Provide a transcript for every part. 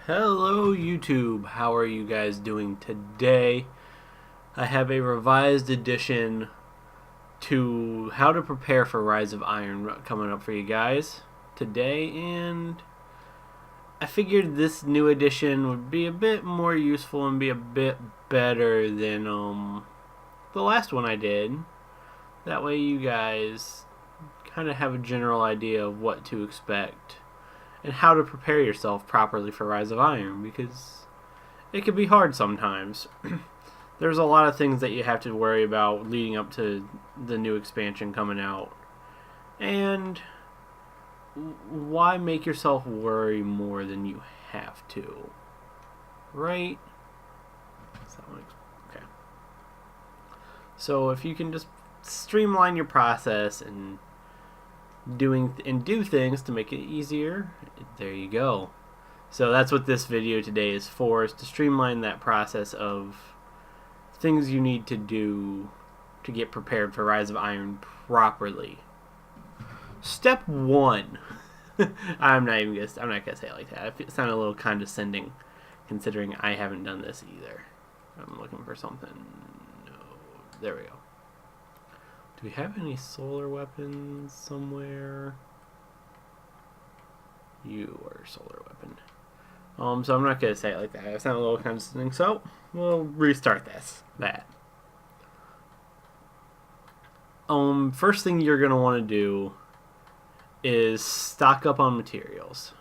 Hello YouTube, how are you guys doing today? I have a revised edition to how to prepare for Rise of Iron coming up for you guys today, and I figured this new edition would be a bit more useful and be a bit better than the last one I did. That way you guys kind of have a general idea of what to expect and how to prepare yourself properly for Rise of Iron, because it can be hard sometimes. There's a lot of things that you have to worry about leading up to the new expansion coming out. And why make yourself worry more than you have to? Right? Okay. So if you can just streamline your process and do things to make it easier, there you go. So that's what this video today is for, is to streamline that process of things you need to do to get prepared for Rise of Iron properly. Step 1. I'm not gonna say it like that. It sounded a little condescending, considering I haven't done this either. I'm looking for something. No, there we go. Do we have any solar weapons somewhere? You are a solar weapon. So I'm not gonna say it like that. It sounded a little condescending. So we'll restart that. First thing you're gonna want to do is stock up on materials.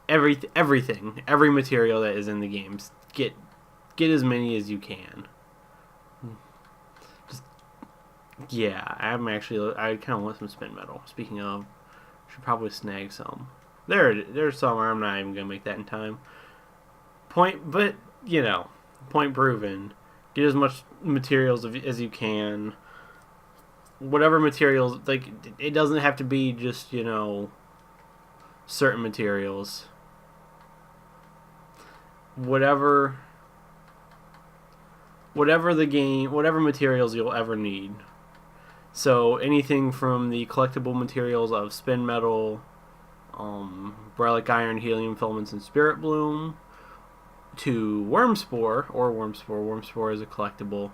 Everything, every material that is in the games. Get as many as you can. Yeah, I kind of want some spin metal. Speaking of, should probably snag some. There's somewhere. I'm not even gonna make that in time. Point proven. Get as much materials as you can. Whatever materials, like, it doesn't have to be just certain materials. Whatever materials you'll ever need. So anything from the collectible materials of spin metal, Relic Iron, Helium Filaments, and Spirit Bloom, to Wormspore is a collectible,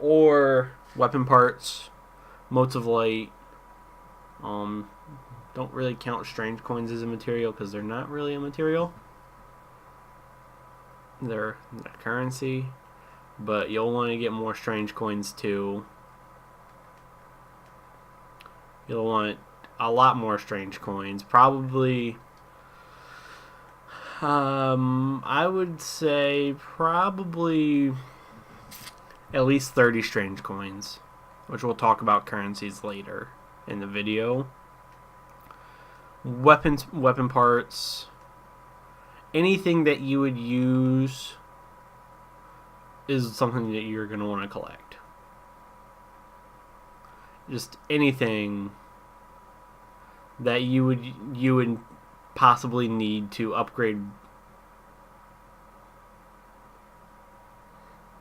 or weapon parts, Motes of Light. Don't really count Strange Coins as a material because they're not really a material. They're a currency, but you'll want to get more Strange Coins too. You'll want a lot more Strange Coins. Probably, I would say probably at least 30 Strange Coins, which we'll talk about currencies later in the video. Weapon parts, anything that you would use is something that you're going to want to collect. Just anything that you would possibly need to upgrade.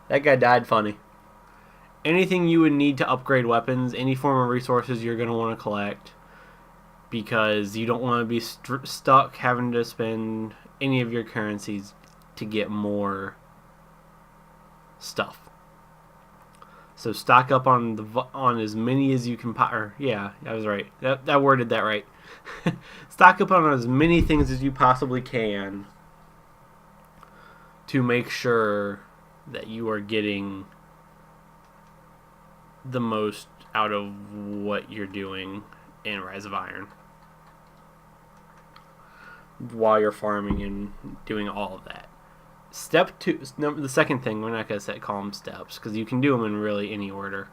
That guy died funny. Anything you would need to upgrade weapons, any form of resources you're going to want to collect, because you don't want to be stuck having to spend any of your currencies to get more stuff. So stock up on as many as you can. Yeah, I was right. That worded that right. Stock up on as many things as you possibly can to make sure that you are getting the most out of what you're doing in Rise of Iron while you're farming and doing all of that. Step 2, the second thing, we're not going to call them steps because you can do them in really any order,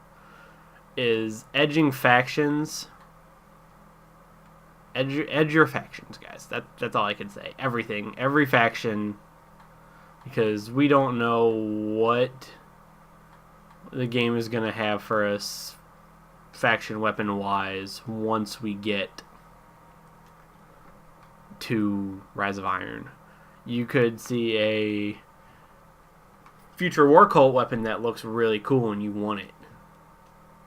is edging factions. Edge your factions, guys. That's all I can say. Everything, every faction, because we don't know what the game is going to have for us faction weapon-wise once we get to Rise of Iron. You could see a future War Cult weapon that looks really cool and you want it.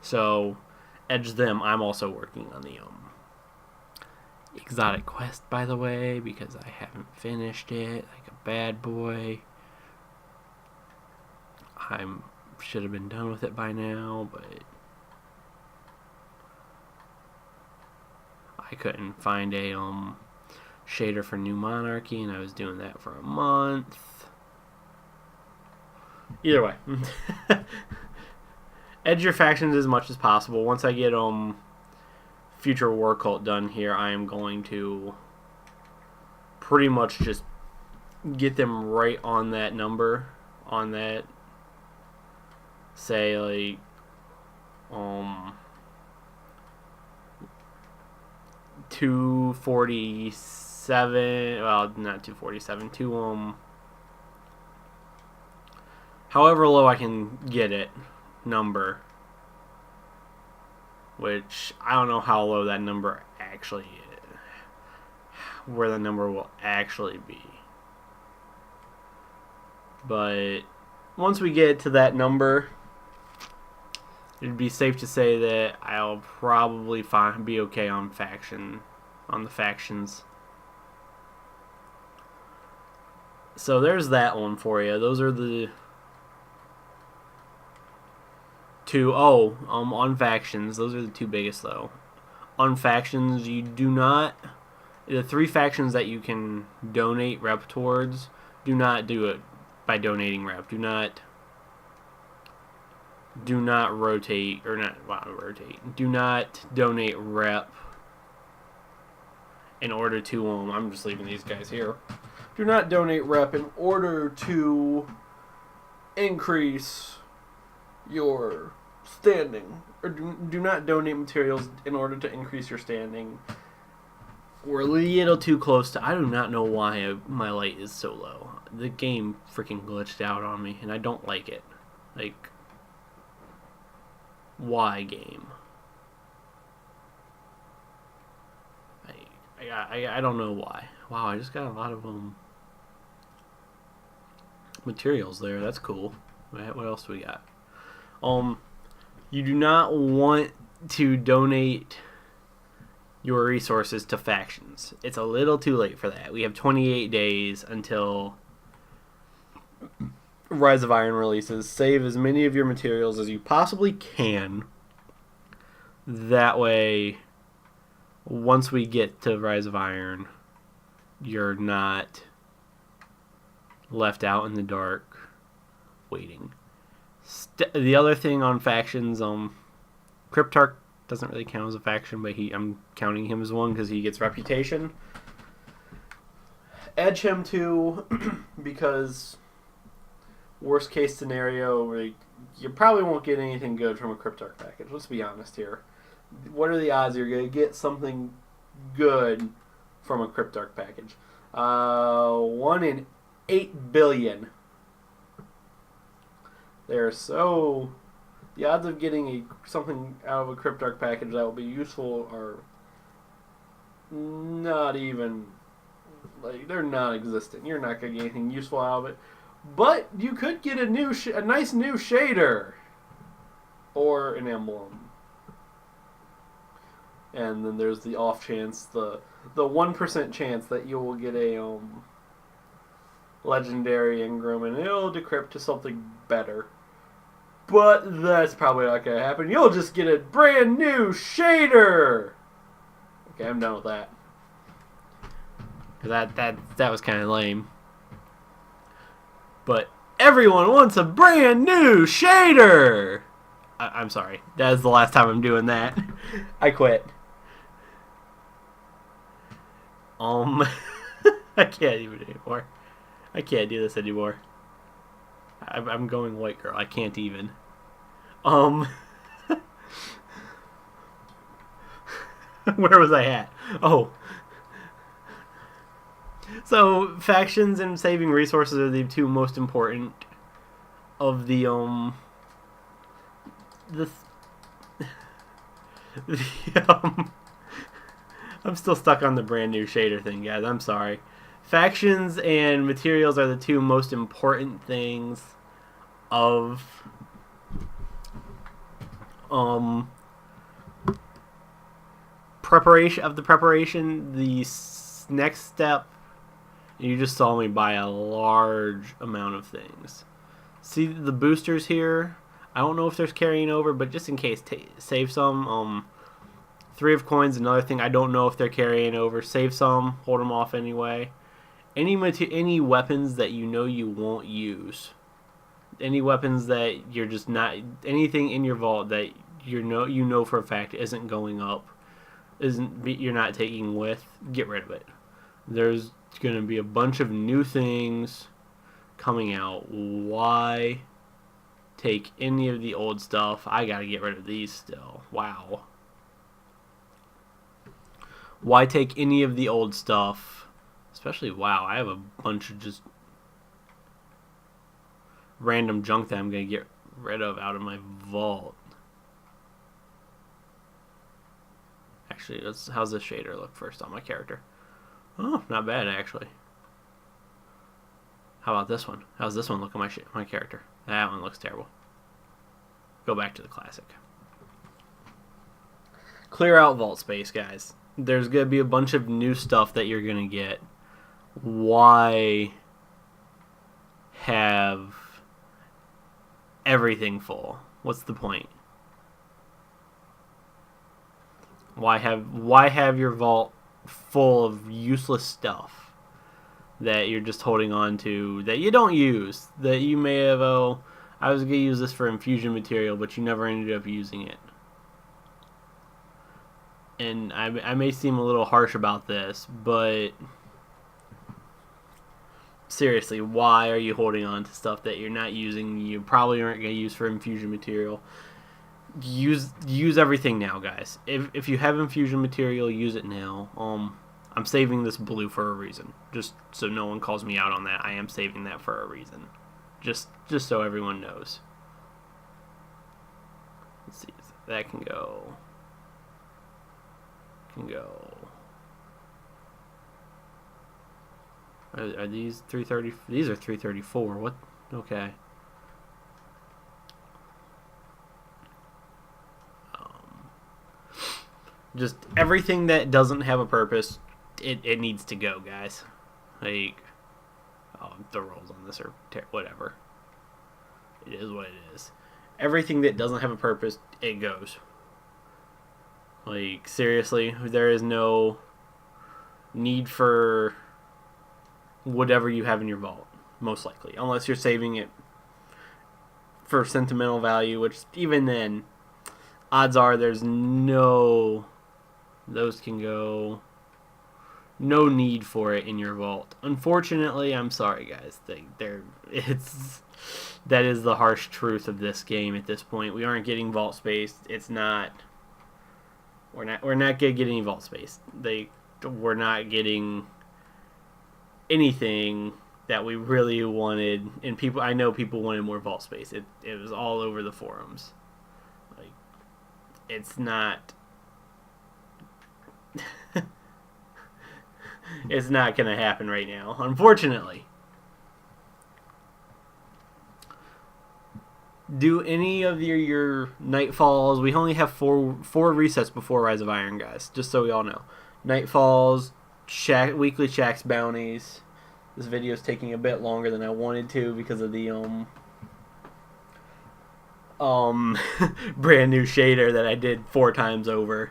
So, edge them. I'm also working on the Exotic Quest, by the way, because I haven't finished it like a bad boy. I should have been done with it by now, but I couldn't find a shader for New Monarchy, and I was doing that for a month. Either way, edge your factions as much as possible. Once I get Future War Cult done here, I am going to pretty much just get them right on that number, on that, say, like, 247, well, not 247, however low I can get it, number. Which, I don't know how low that number actually is. Where the number will actually be. But, once we get to that number, it'd be safe to say that I'll probably be okay on the factions. So there's that one for you. Those are the two. On factions, those are the two biggest though. On factions, you do not. The 3 factions that you can donate rep towards, do not do it by donating rep. Do not rotate, or not rotate. Do not donate rep in order to, I'm just leaving these guys here. Do not donate rep in order to increase your standing. Or do not donate materials in order to increase your standing. We're a little too close to, I do not know why my light is so low. The game freaking glitched out on me, and I don't like it. Like, why, game? I don't know why. Wow, I just got a lot of materials there. That's cool. What else do we got? You do not want to donate your resources to factions. It's a little too late for that. We have 28 days until Rise of Iron releases. Save as many of your materials as you possibly can. That way, once we get to Rise of Iron, you're not left out in the dark waiting. The other thing on factions, Cryptarch doesn't really count as a faction, but I'm counting him as one because he gets reputation. Edge him too, because worst case scenario, you probably won't get anything good from a Cryptarch package. Let's be honest here. What are the odds you're going to get something good from a Cryptarch package? 1 in 8 billion. So the odds of getting something out of a Cryptarch package that will be useful are not even, they're non-existent. You're not going to get anything useful out of it. But you could get a nice new shader or an emblem. And then there's the off chance, the 1% chance that you will get a legendary Ingram and it'll decrypt to something better. But that's probably not going to happen. You'll just get a brand new shader. Okay, I'm done with that. That was kind of lame. But everyone wants a brand new shader. I'm sorry. That is the last time I'm doing that. I quit. I can't even anymore. I can't do this anymore. I'm going white girl. I can't even. Where was I at? Oh. So, factions and saving resources are the two most important of the, I'm still stuck on the brand new shader thing, guys. I'm sorry. Factions and materials are the two most important things of preparation, next step. You just saw me buy a large amount of things. See the boosters here? I don't know if there's carrying over, but just in case, save some. 3 of coins, another thing. I don't know if they're carrying over. Save some, hold them off anyway. Any weapons that you know you won't use. Any weapons that you're just not, anything in your vault that you know for a fact isn't going up, you're not taking with, get rid of it. There's going to be a bunch of new things coming out. Why take any of the old stuff? I got to get rid of these still. Wow. Why take any of the old stuff? Especially, wow, I have a bunch of just random junk that I'm going to get rid of out of my vault. Actually, how's this shader look first on my character? Oh, not bad, actually. How about this one? How's this one look on my character? That one looks terrible. Go back to the classic. Clear out vault space, guys. There's going to be a bunch of new stuff that you're going to get. Why have everything full? What's the point? Why have your vault full of useless stuff that you're just holding on to, that you don't use, that you may have, I was going to use this for infusion material, but you never ended up using it. And I may seem a little harsh about this, but seriously, why are you holding on to stuff that you're not using, you probably aren't going to use for infusion material? Use everything now, guys. If you have infusion material, use it now. I'm saving this blue for a reason. Just so no one calls me out on that. I am saving that for a reason. Just so everyone knows. Let's see. That can go. Are these 330? These are 334. What? Okay. Just everything that doesn't have a purpose, it needs to go, guys. Like, the rolls on this are whatever. It is what it is. Everything that doesn't have a purpose, it goes. Like, seriously, there is no need for whatever you have in your vault, most likely. Unless you're saving it for sentimental value, which even then, odds are there's no... Those can go. No need for it in your vault. Unfortunately, I'm sorry, guys. That is the harsh truth of this game at this point. We aren't getting vault space. It's not. We're not gonna get any vault space. We're not getting anything that we really wanted. And I know people wanted more vault space. It was all over the forums. Like, it's not. It's not going to happen right now, unfortunately. Do any of your Nightfalls... We only have four resets before Rise of Iron, guys, just so we all know. Nightfalls, weekly Shaxx bounties. This video is taking a bit longer than I wanted to because of the brand new shader that I did 4 times over.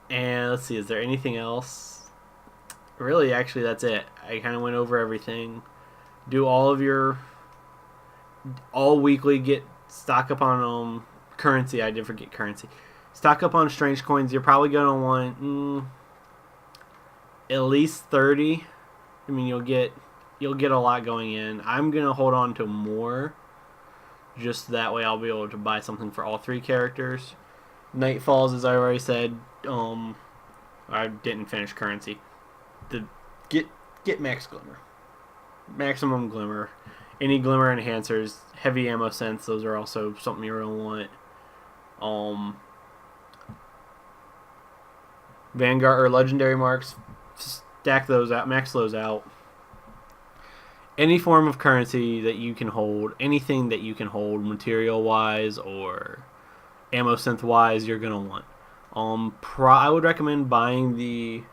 And let's see, is there anything else? Really, actually, that's it. I kind of went over everything. Do all weekly, stock up on currency. I did forget currency. Stock up on strange coins. You're probably going to want at least 30. I mean, you'll get a lot going in. I'm going to hold on to more. Just that way I'll be able to buy something for all 3 characters. Nightfalls, as I already said, I didn't finish currency. Get max glimmer, maximum glimmer, any glimmer enhancers, heavy ammo sense. Those are also something you're gonna want. Vanguard or legendary marks, stack those out, max those out. Any form of currency that you can hold, anything that you can hold, material wise or ammo synth wise, you're gonna want. I would recommend buying the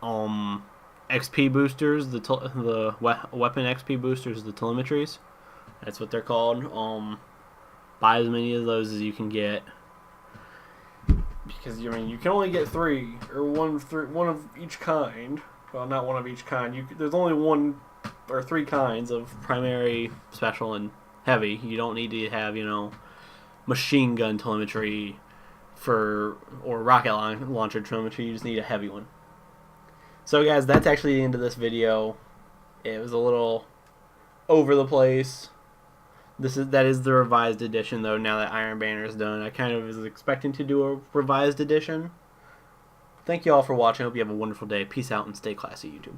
XP boosters, the weapon XP boosters, the telemetries. That's what they're called. Buy as many of those as you can get, because you can only get three or one of each kind. Well, not one of each kind. There's only one or three kinds of primary, special, and heavy. You don't need to have machine gun telemetry or rocket launcher telemetry. You just need a heavy one. So guys, that's actually the end of this video. It was a little over the place. That is the revised edition, though. Now that Iron Banner is done, I kind of was expecting to do a revised edition. Thank you all for watching. I hope you have a wonderful day. Peace out and stay classy, YouTube.